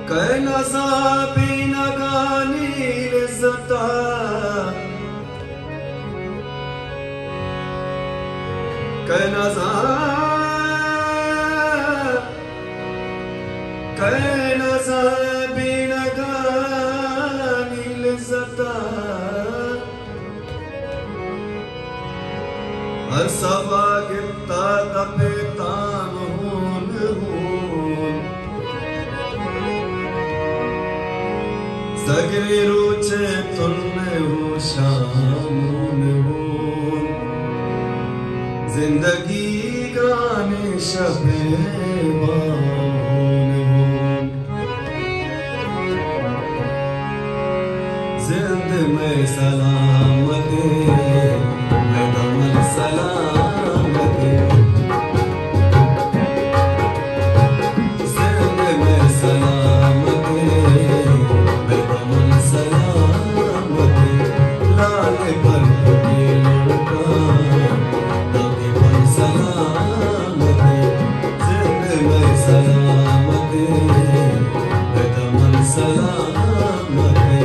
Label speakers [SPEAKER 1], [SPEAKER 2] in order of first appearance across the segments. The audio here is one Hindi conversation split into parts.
[SPEAKER 1] कैनसा बिना गानील जता कैनसा कैनसा बिना गानील जता हर सवा गिरता तपे ताम हून सगरे रोचे तुलने हो शामून हो जिंदगी गाने शबे बाऊन हो जिंद में सलामते मैं दमन सलामते जिंद में सलामते लाल पर लड़का तभी पर सलामते जिंद में सलामते दमन सलामते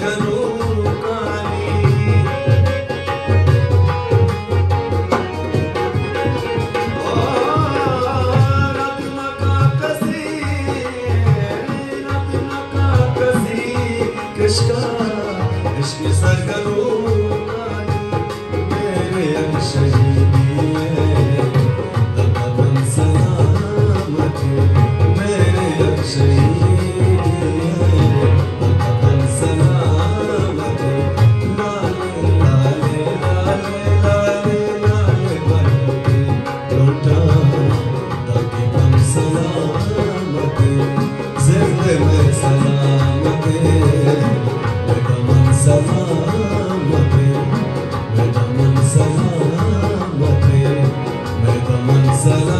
[SPEAKER 1] करूं कहानी रब नका कसी किसका इश्क सर करूं कहानी मेरे अक्षरी तब सलामत मेरे अक्षरी सलामत